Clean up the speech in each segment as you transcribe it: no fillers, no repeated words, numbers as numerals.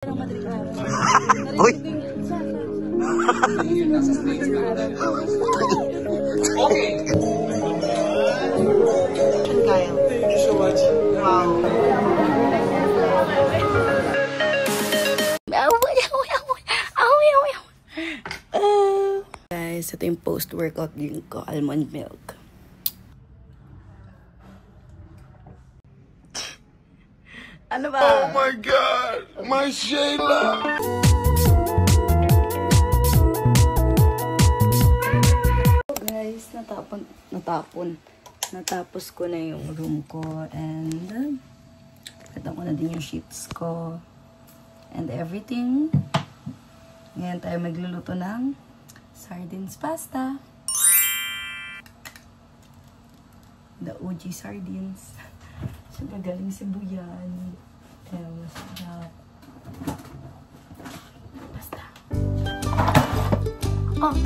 Uy! Kyle. Thank you so much. Wow. Guys, ito yung post-workout drink ko, almond milk. Ano ba? Oh my God! My Shayla! Guys, natapos ko na yung room ko and kata ko na din yung sheets ko and everything. Ngayon tayo magluluto ng sardines pasta. The OG sardines. Siyempre galing Cebu yan. Kaya masarap. Basta. Oh!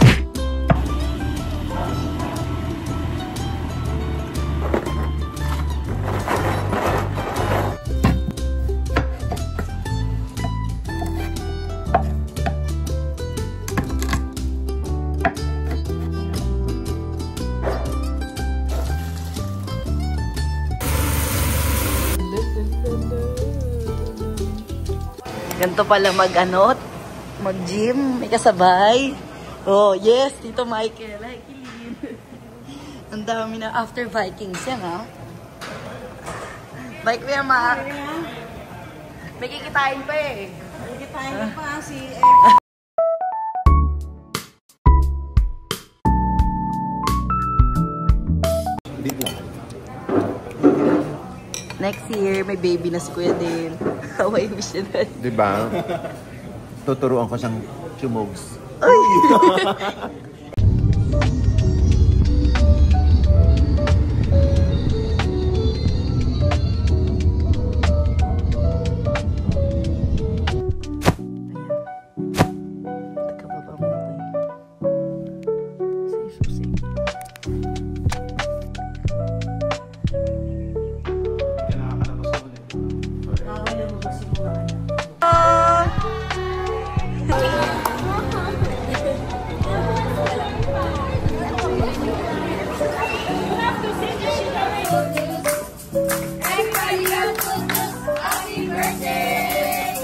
Ganito pala mag-gym, may kasabay. Oh, yes, Tito Michael. Hi, Kilin. Ang dami na after Vikings yan, ha? Bike ko yan, ma. May kikitain pa eh. May kikitain pa si Next year, may baby na si Kuya din. Hawaii missionary. Diba? Tuturuan ko siyang chumogs. Ay!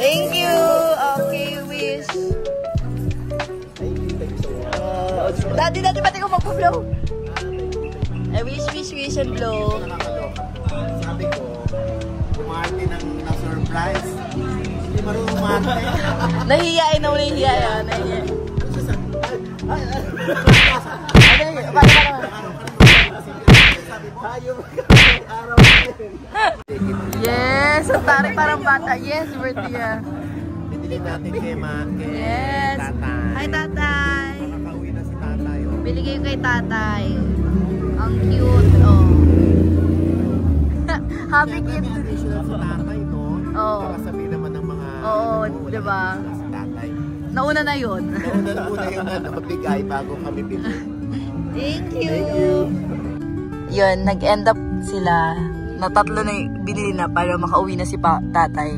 Thank you! Okay, wish. Dati pati ko magpo-blow. I wish, and blow. Sabi ko, umarte ng na-surprise. Hindi marunong umarte. Nahihiyain na nahihiya yan. Yes! Ang tarik parang bata. Yes, birthday yan. Bibili natin kay Yes! tatay. Hi, tatay! Nakakauwi na si tatay. Biligay ko kay tatay. Ang cute, oh. Happy kid. Additional si tatay, no? Oo. Para sabihin naman ng mga... Oo, diba? Si tatay. Nauna na yun. Nauna yung mabigay bago kami bili. Thank you! Yun, nag-end up sila. Na tatlo na binili na para makauwi na si tatay.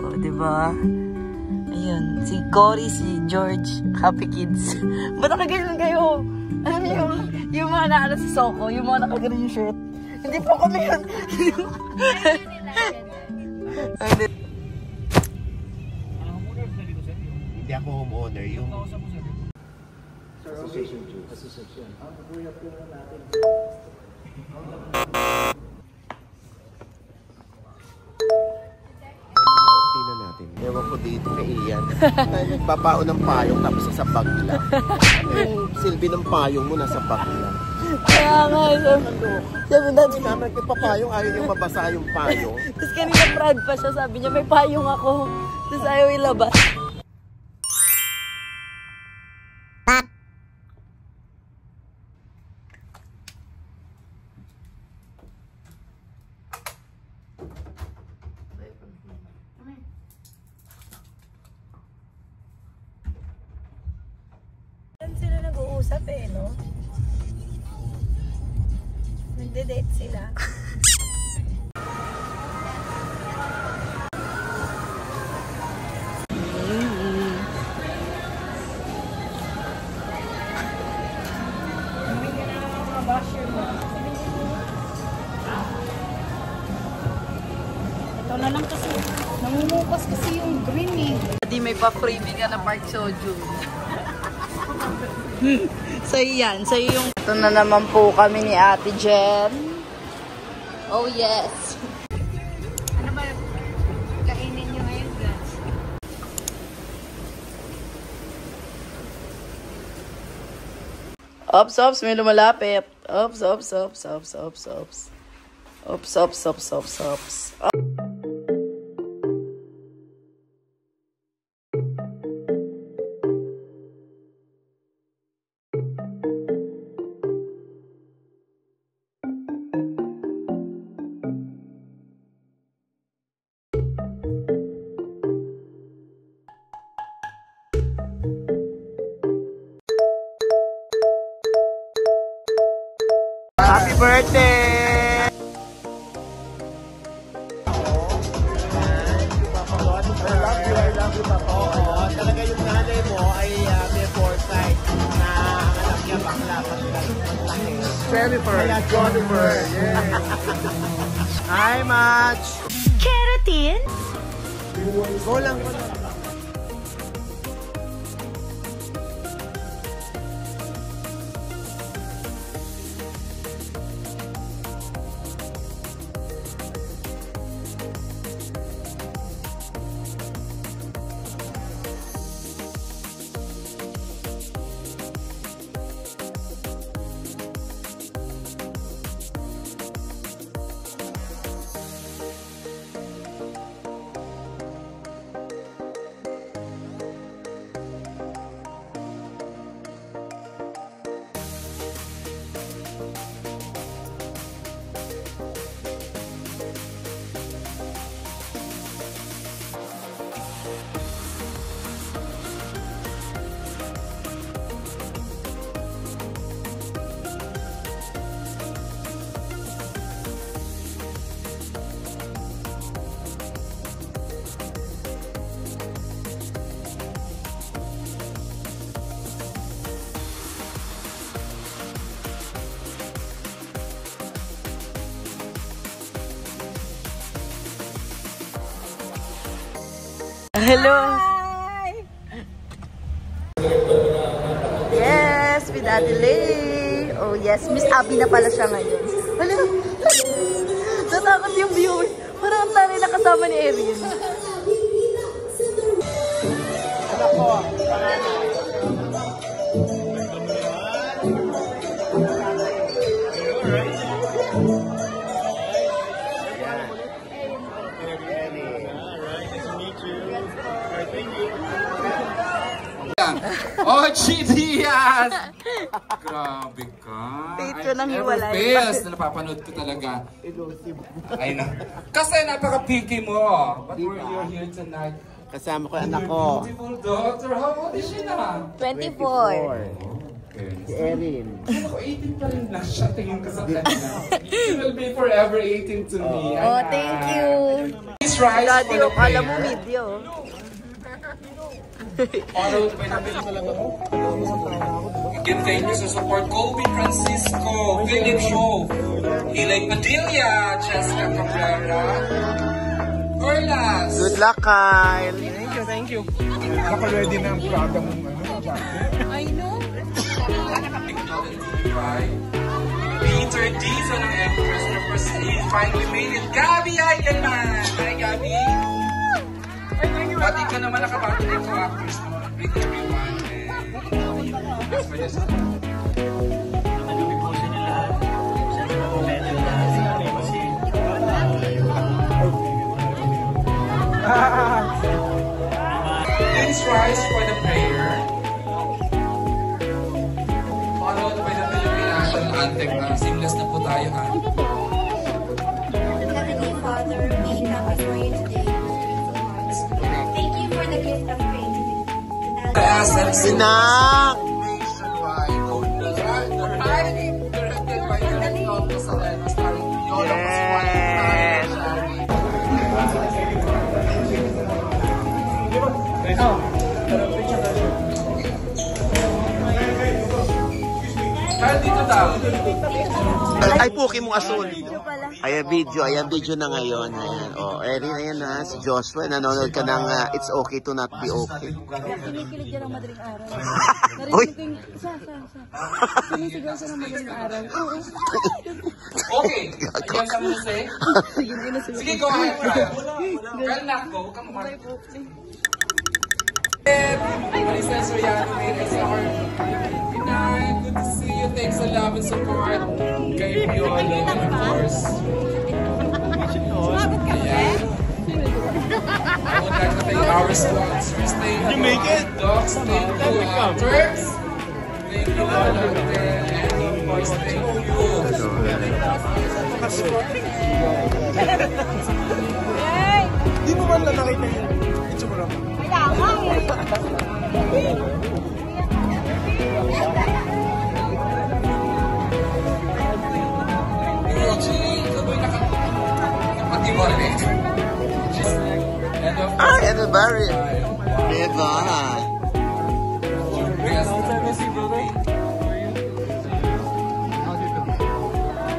O, diba? Ayun, si Cory, si George, happy kids. Ba't nakaganon kayo? Alam niyo yung mga naano si Soko, yung mga nakaganon yung shirt. Hindi po kami yun. Hindi ako homeowner, yung... Association. Ang kuya po natin. Tingnan natin. Ewan ko dito kay Ian. Nagbabaon ng payong tapos sa bag lang. Silbi ng payong mo nasa bag lang. Kaya nga, sabi natin. Naman nagpapayong, ayaw yung mabasa yung payong. Tapos kanina proud pa siya, sabi niya may payong ako. Tapos ayaw ilabas. Sila nag-uusap eh, no? Nagde-date sila. yung green eh. Di may pa-freebie ka na Park Soju. So yan, so yung... Ito na naman po kami ni Ate Jen. Oh yes! Ano ba kainin nyo ngayon, guys? Ops, ops, may lumalapit. Ops, ops, ops, ops, ops, ops. Ops, ops, ops, ops, ops. Happy birthday! I love you, Papa. Oo, talaga yung nanay mo ay may foresight na ang anak niya bakla pa siya. Jennifer. Kaya Jennifer. Hi, Match! Keratin? Go lang, go lang. Hello! Yes, with Ate Lay. Oh yes, Miss Abby na pala siya ngayon. Hello! Natakot yung viewers. Parang ang taray na kasama ni Erin. Anak ko, Oh, Chidias! Grabe ka. Dito nang hiwalay. Fails na napapanood ko talaga. Ay na. Kasi napaka-picky mo. But you're here tonight. kasama ko yung anak ko. Beautiful daughter. How old is she na? 24. Si Erin. Ako, 18 pa rin na siya. Tingin ka sa kanya. She will be forever 18 to me. Oh, thank you. Please rise Daddy, for the kala mo prayer. video. Followed by the Again, thank you sa support. Colby Francisco, Philip Shaw, Hilay Padilla, Jessica Cabrera, Corlas. Good luck, Kyle. Thank you. Naka-ready na ang Prada mong jacket. I know. Peter Dizon ng Empress representing. Finally made it. Gabi Eigenman. Hi, Gabi. Pati ka naman nakabati dito, actress mo. Greet everyone. Thanks for this. Please rise for the prayer. Followed by the Philippine National Anthem. Seamless na po tayo, ha? Heavenly Father, we come before you today with grateful hearts. Thank you for the gift of creativity. Sinak! Nationwide. Directed by Director Cosaleno, starring Yola Yes! Kaya dito daw. Ay, Puki mong asul. Video pala. Ayan, video na ngayon. Ayan, Erin, ayan na, si Joshua, nanonood ka ng It's Okay to Not Be Okay. Kinikilig dyan ang madaling araw. Uy! Narinig ko yung, sinisigaw siya ng madaling araw. Oo. Okay. Ayan ka muna say. Sige, go ahead. Girl, nak go. Come on. Marisa Soriano, ladies and good night. Good to see you. Thanks for love and support. Kay Viola, of course. Yeah. I would like to thank our sponsors. Thank you, make it. Dogs, thank you, Turks. Thank you, Lola. And of course, thank you. Di mo man lang nakita yun. Ito mo lang. And the Barry. Diba?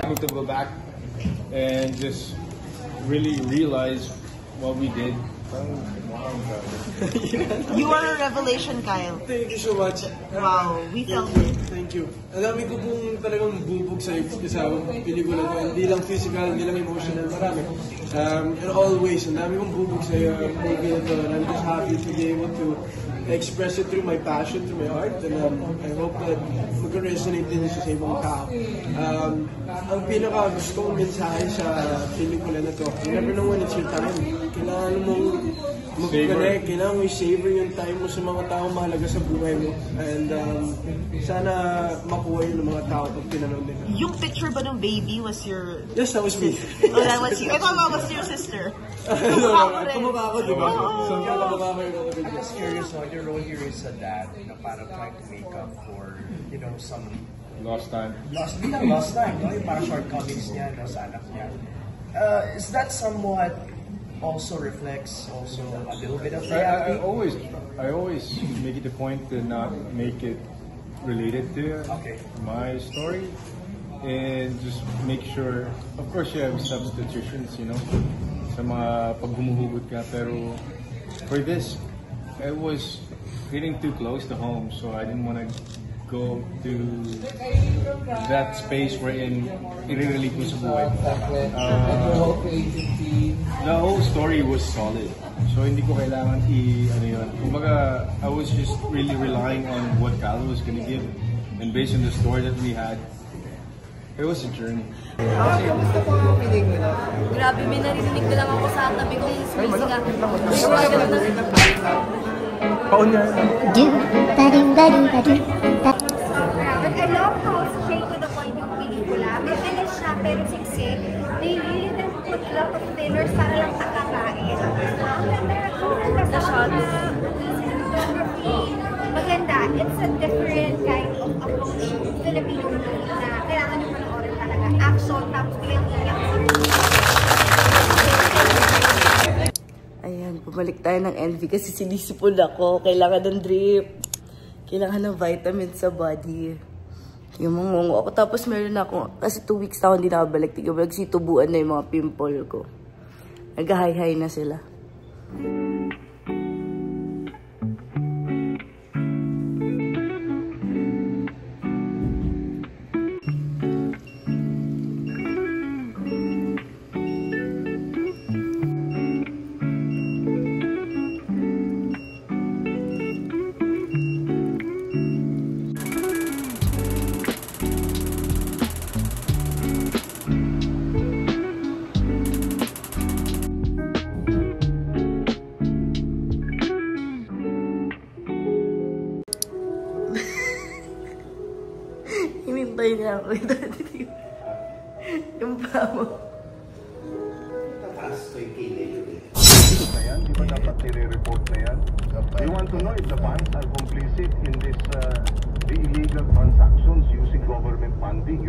I need to go back and just really realize what we did. You are a revelation, Kyle. Thank you so much. Wow, we felt it. Thank you. Ang dami ko pong talagang bubog sa pelikula ko. Hindi lang physical, hindi lang emotional, marami. In all ways, ang dami kong bubog sa movie na to. And I'm just happy to be able to express it through my passion, through my art. And I hope that mag-resonate din siya sa ibang tao. Ang pinaka gusto kong mensahe sa pelikula na to, you never know when it's your time. Kailangan mong mag-connect, kailangan mo i-savor yung time mo sa mga taong mahalaga sa buhay mo. And sana makuha yun ng mga tao pag pinanood nila. Yung picture ba ng baby was your... Yes, that was me. Oh, that was you. I thought that was your sister. Kumukha ako, di ba? So, kumukha ako yung I'm just curious, your role here is a dad, parang trying to make up for, some Lost time. lost time, no? Yung parang shortcomings niya, sa anak niya. Is that somewhat also reflects a little bit of reality? I always make it a point to not make it related to my story, and just make sure, of course you have substitutions, sa mga pag humuhugot ka, pero for this, it was hitting too close to home, so I didn't want to go to that space wherein i-relate mo sa buhay mo. The whole story was solid, so hindi ko kailangan kumbaga, I was just really relying on what Cal was gonna give, and based on the story that we had, it was a journey. Grabe, may narinig na lang ako sa tabi kong squeeze nga. Paon niya. But I love how straight to the point yung pelikula. May finish siya, pero siksik. They really didn't put a lot of fillers para lang kakakain. The shots. Maganda. It's a different kind of approach to Filipino movie na kailangan nyo panoorin talaga. Action, tapos iyak-iyak. Ayan, bumalik tayo ng Envy kasi sinisipol ako. Kailangan ng drip. Kailangan ng vitamins sa body. Yung mungungo ako. Tapos meron ako, kasi 2 weeks na ako hindi nakabalik. Nagsitubuan na yung mga pimple ko. Nag-high-high na sila. Hinintay niya ako. Yung pa mo. Di ba dapat nire-report na yan? We want to know if the banks are complicit in this illegal transactions using government funding.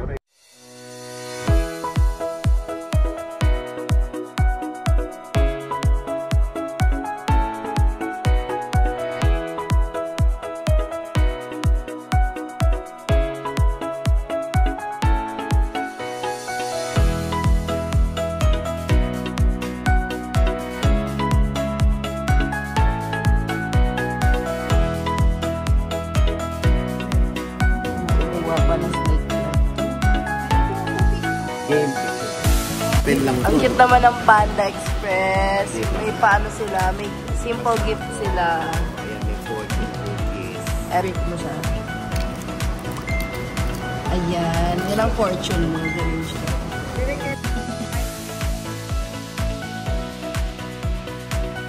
Ang cute naman ng Panda Express. May paano sila, may simple gift sila. Ayan, may 40 cookies. Eric mo siya. Ayan, yan ang fortune mo. Ganun siya.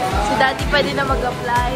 Si Daddy pwede na mag-apply.